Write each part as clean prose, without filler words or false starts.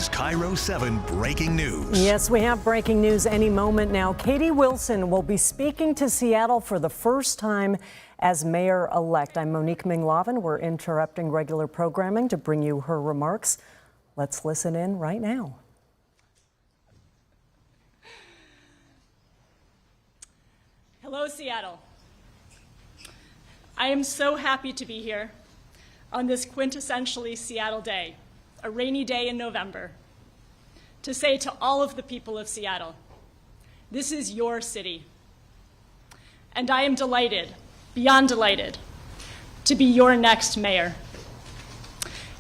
today's KIRO 7 breaking news. Yes, we have breaking news any moment now. Katie Wilson will be speaking to Seattle for the first time as mayor-elect. I'm Monique Minglavin. We're interrupting regular programming to bring you her remarks. Let's listen in right now. Hello, Seattle. I am so happy to be here on this quintessentially Seattle day, a rainy day in November, to say to all of the people of Seattle, this is your city. And I am delighted, beyond delighted, to be your next mayor.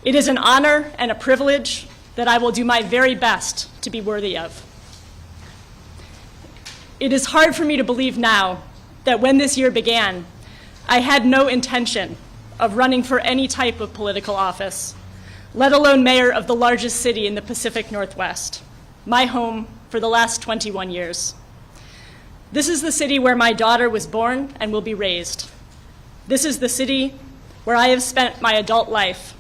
It is an honor and a privilege that I will do my very best to be worthy of. It is hard for me to believe now that when this year began, I had no intention of running for any type of political office, let alone mayor of the largest city in the Pacific Northwest, my home for the last 21 years. This is the city where my daughter was born and will be raised. This is the city where I have spent my adult life,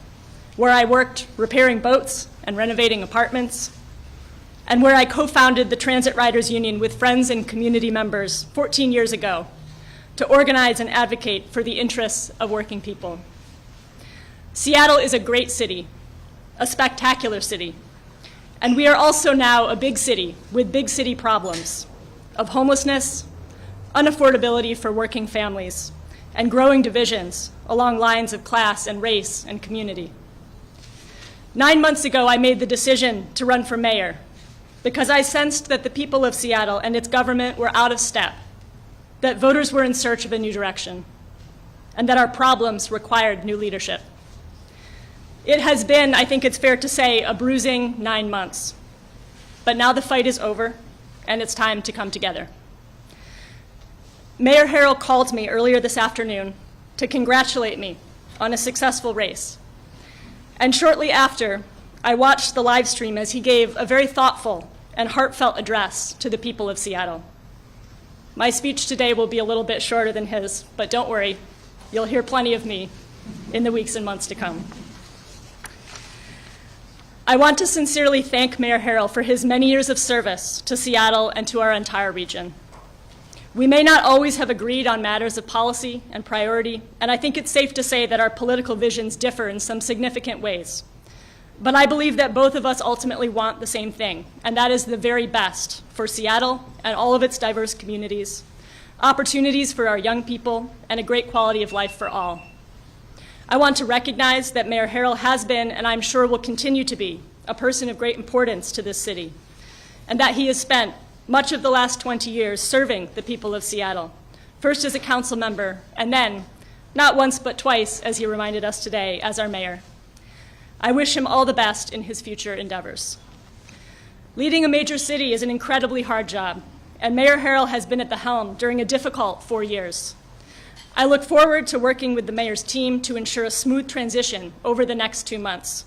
where I worked repairing boats and renovating apartments, and where I co-founded the Transit Riders Union with friends and community members 14 years ago to organize and advocate for the interests of working people. Seattle is a great city, a spectacular city, and we are also now a big city with big city problems of homelessness, unaffordability for working families, and growing divisions along lines of class and race and community. 9 months ago, I made the decision to run for mayor because I sensed that the people of Seattle and its government were out of step, that voters were in search of a new direction, and that our problems required new leadership. It has been, I think it's fair to say, a bruising 9 months. But now the fight is over, and it's time to come together. Mayor Harrell called me earlier this afternoon to congratulate me on a successful race. And shortly after, I watched the live stream as he gave a very thoughtful and heartfelt address to the people of Seattle. My speech today will be a little bit shorter than his, but don't worry, you'll hear plenty of me in the weeks and months to come. I want to sincerely thank Mayor Harrell for his many years of service to Seattle and to our entire region. We may not always have agreed on matters of policy and priority, and I think it's safe to say that our political visions differ in some significant ways. But I believe that both of us ultimately want the same thing, and that is the very best for Seattle and all of its diverse communities, opportunities for our young people, and a great quality of life for all. I want to recognize that Mayor Harrell has been, and I'm sure will continue to be, a person of great importance to this city, and that he has spent much of the last 20 years serving the people of Seattle, first as a council member, and then, not once but twice, as he reminded us today, as our mayor. I wish him all the best in his future endeavors. Leading a major city is an incredibly hard job, and Mayor Harrell has been at the helm during a difficult 4 years. I look forward to working with the mayor's team to ensure a smooth transition over the next 2 months.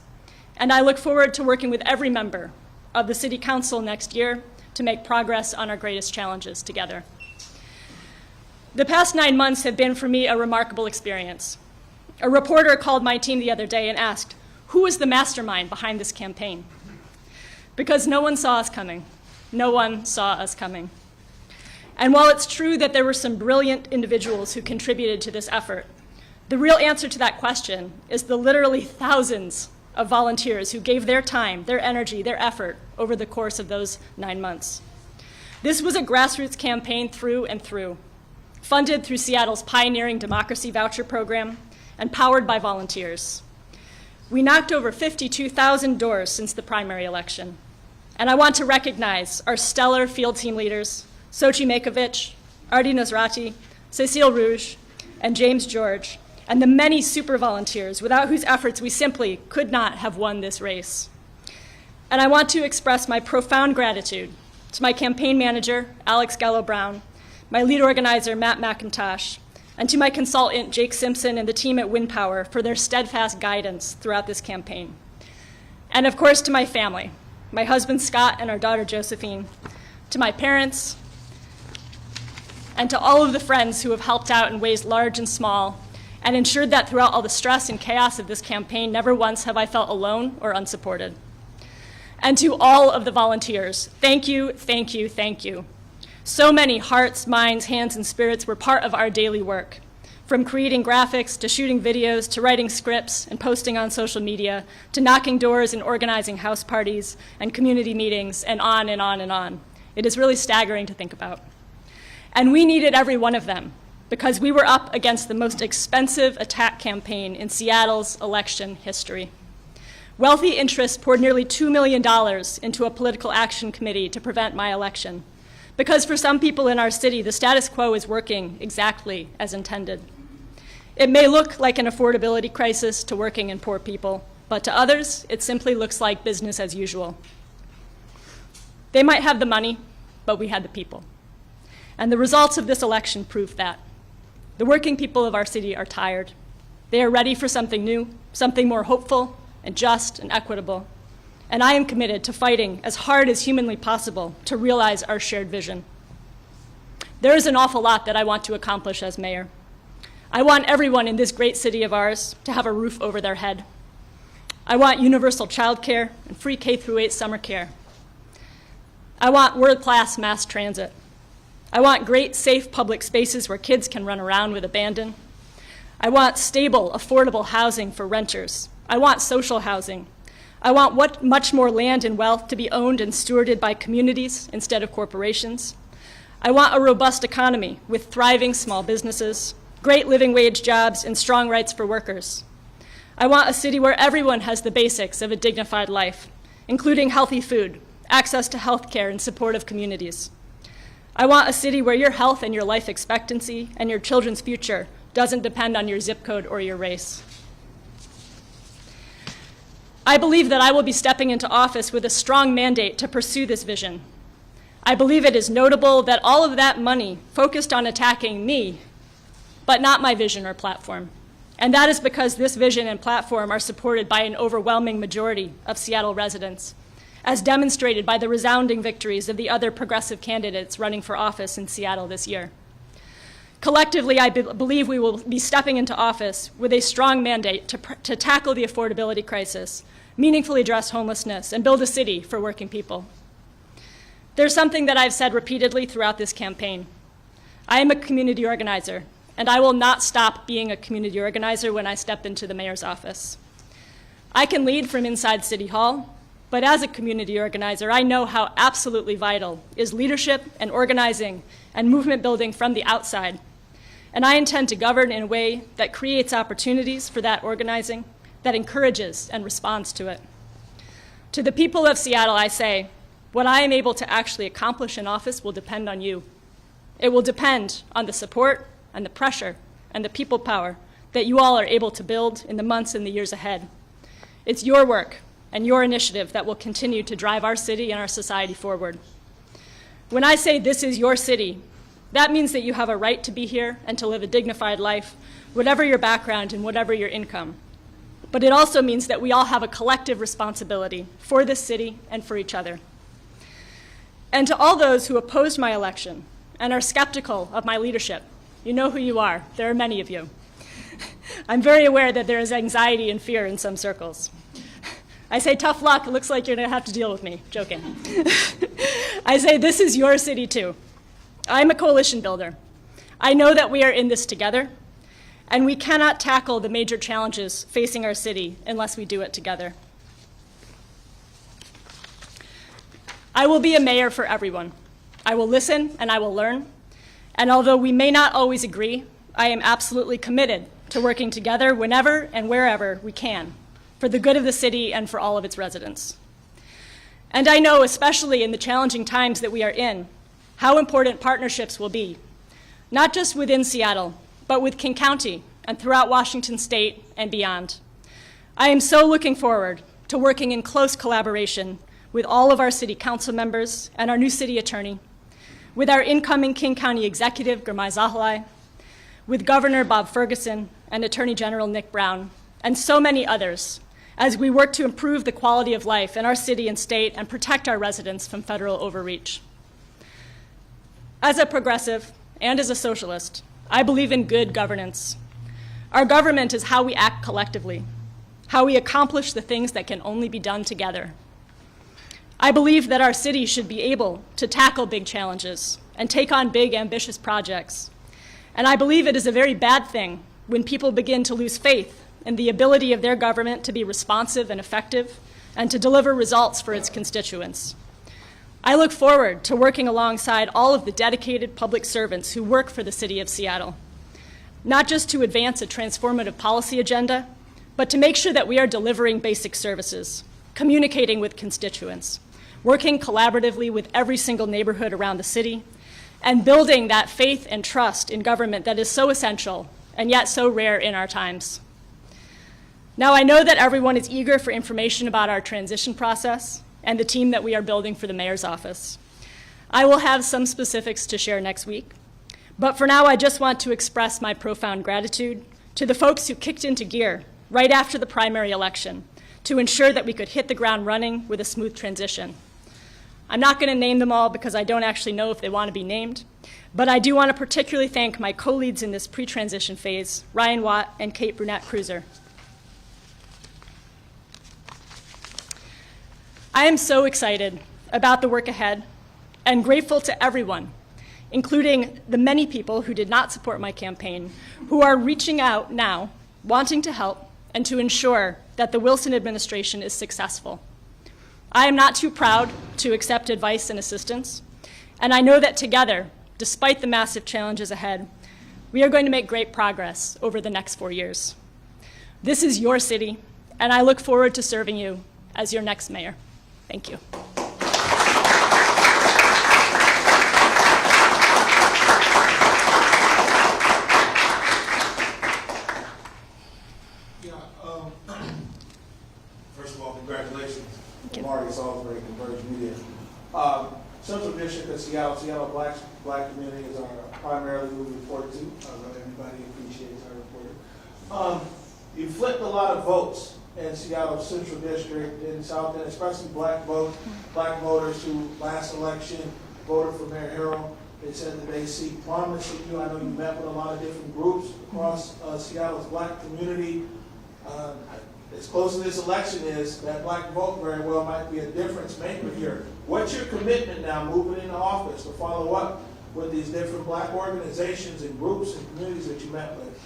And I look forward to working with every member of the City Council next year to make progress on our greatest challenges together. The past 9 months have been for me a remarkable experience. A reporter called my team the other day and asked, who was the mastermind behind this campaign? Because no one saw us coming. No one saw us coming. And while it's true that there were some brilliant individuals who contributed to this effort, the real answer to that question is the literally thousands of volunteers who gave their time, their energy, their effort over the course of those 9 months. This was a grassroots campaign through and through, funded through Seattle's pioneering democracy voucher program and powered by volunteers. We knocked over 52,000 doors since the primary election. And I want to recognize our stellar field team leaders, Sochi Makovich, Artie Nasrati, Cecile Rouge, and James George, and the many super volunteers without whose efforts we simply could not have won this race. And I want to express my profound gratitude to my campaign manager, Alex Gallo-Brown, my lead organizer, Matt McIntosh, and to my consultant, Jake Simpson, and the team at Wind Power for their steadfast guidance throughout this campaign. And of course, to my family, my husband, Scott, and our daughter, Josephine, to my parents, and to all of the friends who have helped out in ways large and small, and ensured that throughout all the stress and chaos of this campaign, never once have I felt alone or unsupported. And to all of the volunteers, thank you, thank you, thank you. So many hearts, minds, hands, and spirits were part of our daily work. From creating graphics, to shooting videos, to writing scripts and posting on social media, to knocking doors and organizing house parties and community meetings, and on and on and on. It is really staggering to think about. And we needed every one of them because we were up against the most expensive attack campaign in Seattle's election history. Wealthy interests poured nearly $2 million into a political action committee to prevent my election. Because for some people in our city, the status quo is working exactly as intended. It may look like an affordability crisis to working and poor people, but to others, it simply looks like business as usual. They might have the money, but we had the people. And the results of this election prove that. The working people of our city are tired. They are ready for something new, something more hopeful and just and equitable. And I am committed to fighting as hard as humanly possible to realize our shared vision. There is an awful lot that I want to accomplish as mayor. I want everyone in this great city of ours to have a roof over their head. I want universal childcare and free K-8 summer care. I want world-class mass transit. I want great, safe public spaces where kids can run around with abandon. I want stable, affordable housing for renters. I want social housing. I want much more land and wealth to be owned and stewarded by communities instead of corporations. I want a robust economy with thriving small businesses, great living wage jobs, and strong rights for workers. I want a city where everyone has the basics of a dignified life, including healthy food, access to health care, and supportive communities. I want a city where your health and your life expectancy and your children's future doesn't depend on your zip code or your race. I believe that I will be stepping into office with a strong mandate to pursue this vision. I believe it is notable that all of that money focused on attacking me, but not my vision or platform. And that is because this vision and platform are supported by an overwhelming majority of Seattle residents, as demonstrated by the resounding victories of the other progressive candidates running for office in Seattle this year. Collectively, I believe we will be stepping into office with a strong mandate to tackle the affordability crisis, meaningfully address homelessness, and build a city for working people. There's something that I've said repeatedly throughout this campaign. I am a community organizer, and I will not stop being a community organizer when I step into the mayor's office. I can lead from inside City Hall, but as a community organizer, I know how absolutely vital is leadership and organizing and movement building from the outside. And I intend to govern in a way that creates opportunities for that organizing, that encourages and responds to it. To the people of Seattle, I say, what I am able to actually accomplish in office will depend on you. It will depend on the support and the pressure and the people power that you all are able to build in the months and the years ahead. It's your work and your initiative that will continue to drive our city and our society forward. When I say this is your city, that means that you have a right to be here and to live a dignified life, whatever your background and whatever your income. But it also means that we all have a collective responsibility for this city and for each other. And to all those who opposed my election and are skeptical of my leadership, you know who you are. There are many of you. I'm very aware that there is anxiety and fear in some circles. I say, tough luck, it looks like you're gonna have to deal with me. Joking. I say, this is your city too. I'm a coalition builder. I know that we are in this together, and we cannot tackle the major challenges facing our city unless we do it together. I will be a mayor for everyone. I will listen and I will learn. And although we may not always agree, I am absolutely committed to working together whenever and wherever we can for the good of the city and for all of its residents. And I know, especially in the challenging times that we are in, how important partnerships will be, not just within Seattle, but with King County and throughout Washington State and beyond. I am so looking forward to working in close collaboration with all of our city council members and our new city attorney, with our incoming King County executive, Gurmai Zahalai, with Governor Bob Ferguson and Attorney General Nick Brown, and so many others, as we work to improve the quality of life in our city and state and protect our residents from federal overreach. As a progressive and as a socialist, I believe in good governance. Our government is how we act collectively, how we accomplish the things that can only be done together. I believe that our city should be able to tackle big challenges and take on big, ambitious projects. And I believe it is a very bad thing when people begin to lose faith in the ability of their government to be responsive and effective and to deliver results for its constituents. I look forward to working alongside all of the dedicated public servants who work for the City of Seattle, not just to advance a transformative policy agenda, but to make sure that we are delivering basic services, communicating with constituents, working collaboratively with every single neighborhood around the city, and building that faith and trust in government that is so essential and yet so rare in our times. Now, I know that everyone is eager for information about our transition process and the team that we are building for the mayor's office. I will have some specifics to share next week, but for now, I just want to express my profound gratitude to the folks who kicked into gear right after the primary election to ensure that we could hit the ground running with a smooth transition. I'm not going to name them all because I don't actually know if they want to be named, but I do want to particularly thank my co-leads in this pre-transition phase, Ryan Watt and Kate Brunette-Cruiser. I am so excited about the work ahead and grateful to everyone, including the many people who did not support my campaign, who are reaching out now, wanting to help and to ensure that the Wilson administration is successful. I am not too proud to accept advice and assistance, and I know that together, despite the massive challenges ahead, we are going to make great progress over the next 4 years. This is your city, and I look forward to serving you as your next mayor. Thank you. First of all, congratulations. Marty Salisbury, Converge Media. Central District of Seattle Black community is our primarily who we report to. Everybody appreciates our reporting. You flipped a lot of votes in Seattle Central District and South End, especially black voters who last election voted for Mayor Harrell. They said that they see promise in you. I know you met with a lot of different groups across Seattle's black community. As close as this election is, that black vote very well might be a difference maker here. What's your commitment now moving into office to follow up with these different black organizations and groups and communities that you met with?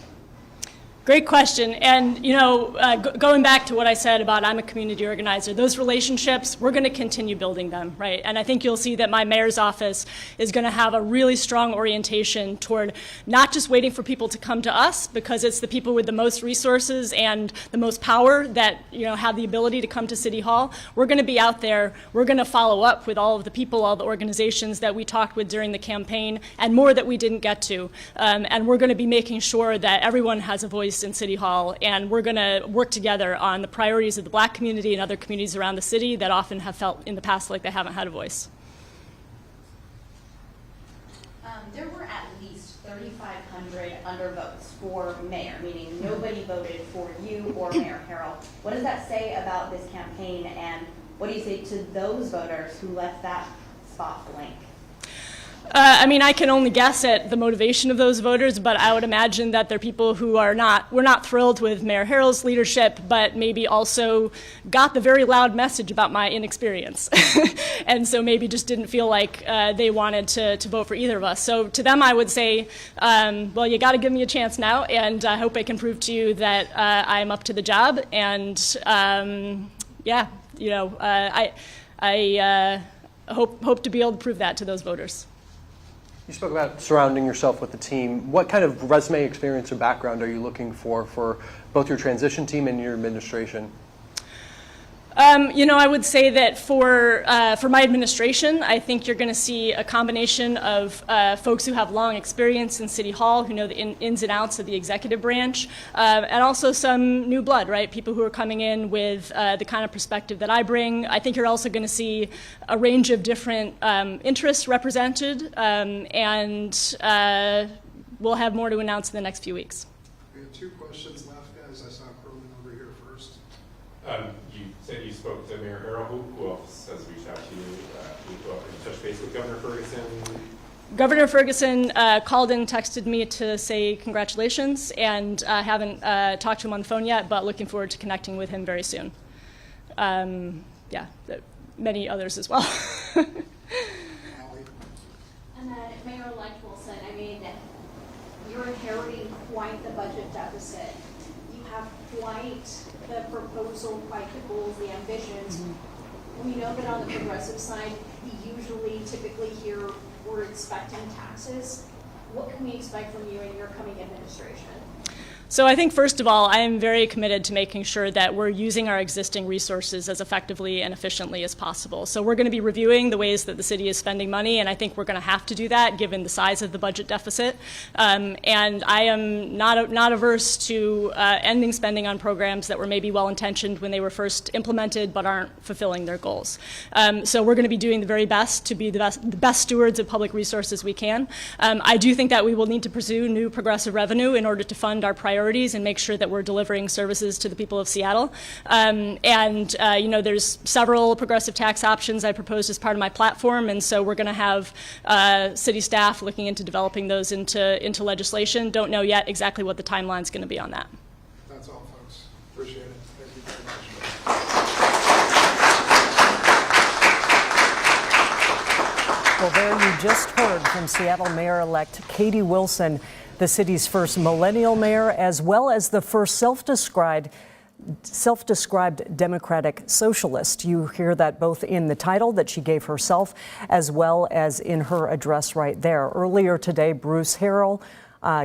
Great question. And, you know, going back to what I said about I'm a community organizer, those relationships, we're going to continue building them, right? And I think you'll see that my mayor's office is going to have a really strong orientation toward not just waiting for people to come to us, because it's the people with the most resources and the most power that, you know, have the ability to come to City Hall. We're going to be out there. We're going to follow up with all of the people, all the organizations that we talked with during the campaign, and more that we didn't get to. And we're going to be making sure that everyone has a voice in City Hall, and we're going to work together on the priorities of the black community and other communities around the city that often have felt in the past like they haven't had a voice. There were at least 3,500 undervotes for mayor, meaning nobody voted for you or Mayor Harrell. What does that say about this campaign, and what do you say to those voters who left that spot blank? I mean, I can only guess at the motivation of those voters, but I would imagine that they're people who were not thrilled with Mayor Harrell's leadership, but maybe also got the very loud message about my inexperience. And so maybe just didn't feel like they wanted to vote for either of us. So to them, I would say, well, you got to give me a chance now, and I hope I can prove to you that I'm up to the job. And yeah, you know, I hope to be able to prove that to those voters. You spoke about surrounding yourself with the team. What kind of resume experience or background are you looking for both your transition team and your administration? You know, I would say that for my administration, I think you're going to see a combination of folks who have long experience in City Hall, who know the ins and outs of the executive branch, and also some new blood, right? People who are coming in with the kind of perspective that I bring. I think you're also going to see a range of different interests represented, and we'll have more to announce in the next few weeks. We have 2 questions left, guys. I saw Curlin over here first. You said you spoke to Mayor Harrell. Who else has reached out to you? Who touched base with Governor Ferguson? Governor Ferguson called and texted me to say congratulations, and haven't talked to him on the phone yet, but looking forward to connecting with him very soon. Yeah, many others as well. Ally? And then Mayor-elect Wilson, I mean, you're inheriting quite the budget deficit. You have quite the proposal, quite the goals, the ambitions. We know that on the progressive side, we usually typically hear we're expecting taxes. What can we expect from you in your coming administration? So I think, first of all, I am very committed to making sure that we're using our existing resources as effectively and efficiently as possible. So we're going to be reviewing the ways that the city is spending money, and I think we're going to have to do that given the size of the budget deficit. And I am not averse to ending spending on programs that were maybe well-intentioned when they were first implemented but aren't fulfilling their goals. So we're going to be doing the very best to be the best stewards of public resources we can. I do think that we will need to pursue new progressive revenue in order to fund our priorities and make sure that we're delivering services to the people of Seattle. There's several progressive tax options I proposed as part of my platform, and so we're going to have city staff looking into developing those into legislation. Don't know yet exactly what the timeline is going to be on that. That's all, folks. Appreciate it. Thank you very much. Well, there you just heard from Seattle Mayor-elect Katie Wilson, the city's first millennial mayor, as well as the first self-described democratic socialist. You hear that both in the title that she gave herself as well as in her address right there. Earlier today, Bruce Harrell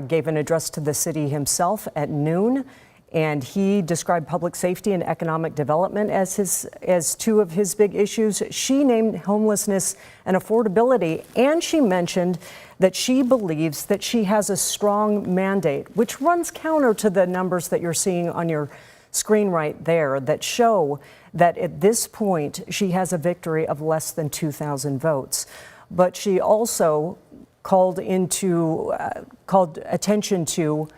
gave an address to the city himself at noon, and he described public safety and economic development as two of his big issues. She named homelessness and affordability, and she mentioned that she believes that she has a strong mandate, which runs counter to the numbers that you're seeing on your screen right there that show that at this point she has a victory of less than 2,000 votes. But she also called attention to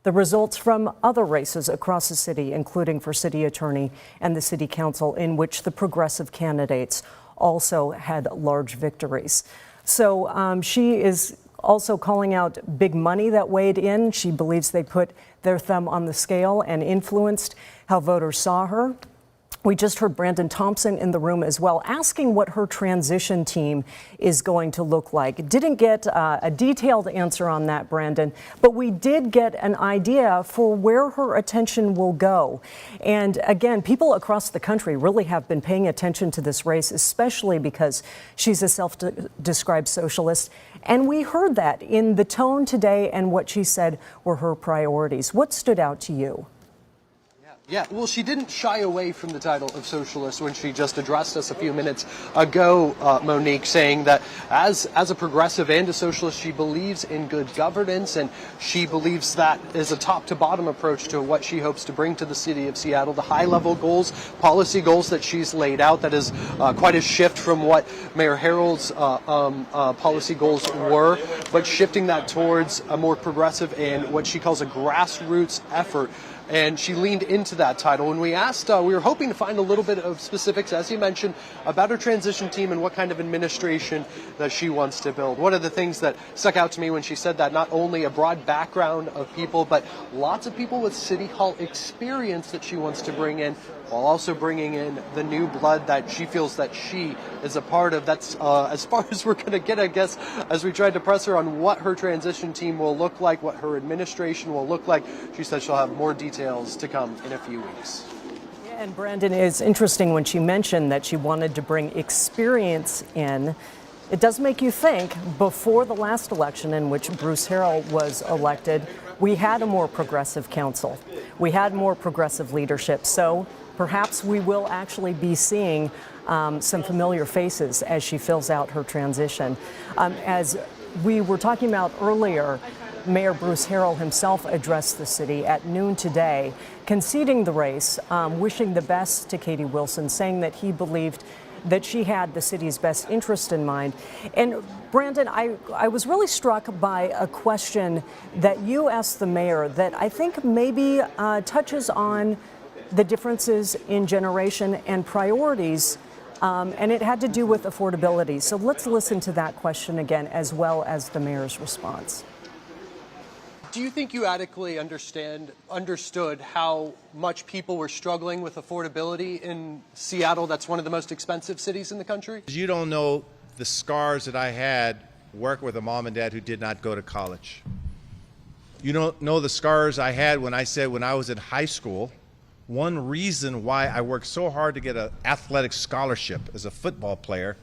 the results from other races across the city, including for city attorney and the city council, in which the progressive candidates also had large victories. So she is also calling out big money that weighed in. She believes they put their thumb on the scale and influenced how voters saw her. We just heard Brandon Thompson in the room as well, asking what her transition team is going to look like. Didn't get a detailed answer on that, Brandon, but we did get an idea for where her attention will go. And again, people across the country really have been paying attention to this race, especially because she's a self-described socialist. And we heard that in the tone today and what she said were her priorities. What stood out to you? Yeah, well, she didn't shy away from the title of socialist when she just addressed us a few minutes ago, Monique, saying that as a progressive and a socialist, she believes in good governance, and she believes that is a top-to-bottom approach to what she hopes to bring to the city of Seattle. The high-level goals, policy goals that she's laid out, that is quite a shift from what Mayor Harrell's policy goals were, but shifting that towards a more progressive and what she calls a grassroots effort. And she leaned into that title. When we asked, we were hoping to find a little bit of specifics, as you mentioned, about her transition team and what kind of administration that she wants to build. One of the things that stuck out to me when she said that, not only a broad background of people, but lots of people with City Hall experience that she wants to bring in, while also bringing in the new blood that she feels that she is a part of. That's as far as we're going to get, I guess, as we tried to press her on what her transition team will look like, what her administration will look like. She said she'll have more details to come in a few weeks. Yeah, and Brandon, it's interesting when she mentioned that she wanted to bring experience in. It does make you think, before the last election in which Bruce Harrell was elected, we had a more progressive council. We had more progressive leadership. So perhaps we will actually be seeing some familiar faces as she fills out her transition. As we were talking about earlier, Mayor Bruce Harrell himself addressed the city at noon today, conceding the race, wishing the best to Katie Wilson, saying that he believed that she had the city's best interest in mind. And Brandon, I was really struck by a question that you asked the mayor that I think maybe touches on the differences in generation and priorities, and it had to do with affordability. So let's listen to that question again, as well as the mayor's response. Do you think you adequately understood how much people were struggling with affordability in Seattle? That's one of the most expensive cities in the country. You don't know the scars that I had working with a mom and dad who did not go to college. You don't know the scars I had when I said when I was in high school, one reason why I worked so hard to get an athletic scholarship as a football player,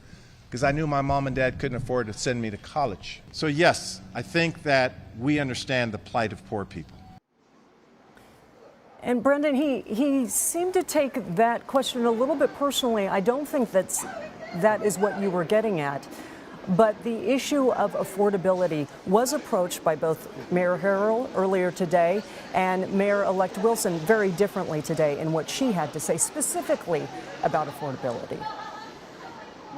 because I knew my mom and dad couldn't afford to send me to college. So yes, I think that we understand the plight of poor people. And Brendan, he seemed to take that question a little bit personally. I don't think that is what you were getting at. But the issue of affordability was approached by both Mayor Harrell earlier today and Mayor-elect Wilson very differently today in what she had to say specifically about affordability.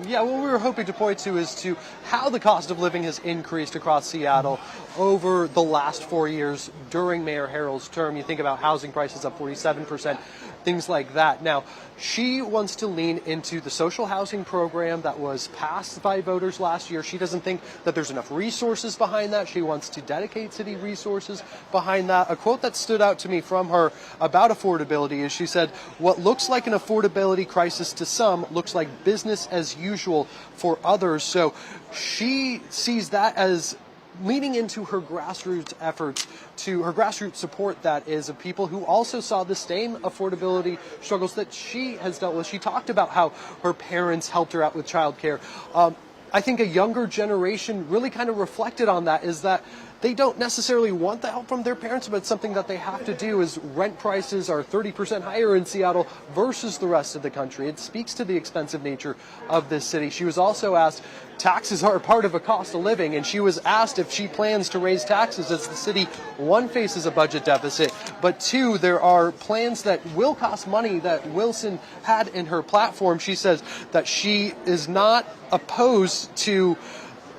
Yeah, what we were hoping to point to is to how the cost of living has increased across Seattle over the last 4 years during Mayor Harrell's term. You think about housing prices up 47%, things like that. Now, she wants to lean into the social housing program that was passed by voters last year. She doesn't think that there's enough resources behind that. She wants to dedicate city resources behind that. A quote that stood out to me from her about affordability is she said, "What looks like an affordability crisis to some looks like business as usual for others." So she sees that as leaning into her grassroots efforts, to her grassroots support, that is, of people who also saw the same affordability struggles that she has dealt with. She talked about how her parents helped her out with childcare. I think a younger generation really kind of reflected on that, is that they don't necessarily want the help from their parents, but it's something that they have to do, as rent prices are 30% higher in Seattle versus the rest of the country. It speaks to the expensive nature of this city. She was also asked, taxes are a part of a cost of living, and she was asked if she plans to raise taxes as the city, one, faces a budget deficit, but two, there are plans that will cost money that Wilson had in her platform. She says that she is not opposed to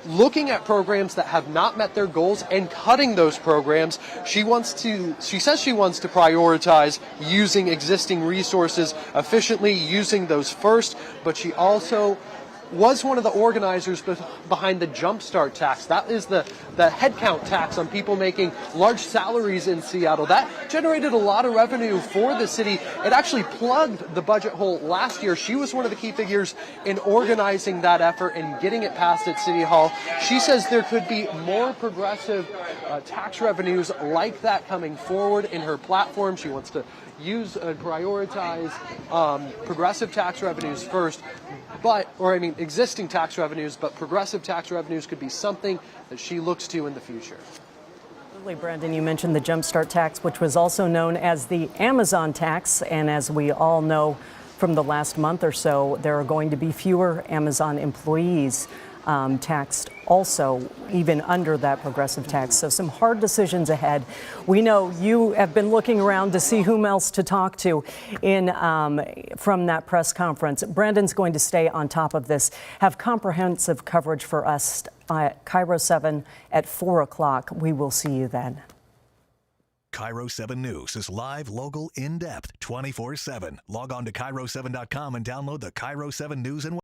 looking at programs that have not met their goals and cutting those programs. She says she wants to prioritize using existing resources efficiently, using those first, but she also was one of the organizers behind the Jumpstart tax. That is the headcount tax on people making large salaries in Seattle. That generated a lot of revenue for the city. It actually plugged the budget hole last year. She was one of the key figures in organizing that effort and getting it passed at City Hall. She says there could be more progressive tax revenues like that coming forward in her platform. She wants to use and prioritize progressive tax revenues first, existing tax revenues, but progressive tax revenues could be something that she looks to in the future. Absolutely, Brendan, you mentioned the Jumpstart tax, which was also known as the Amazon tax, and as we all know from the last month or so, there are going to be fewer Amazon employees taxed also, even under that progressive tax. So some hard decisions ahead. We know you have been looking around to see whom else to talk to from that press conference. Brandon's going to stay on top of this, have comprehensive coverage for us at KIRO 7 at 4 o'clock. We will see you then. KIRO 7 News is live, local, in-depth, 24/7. Log on to KIRO7.com and download the KIRO 7 News and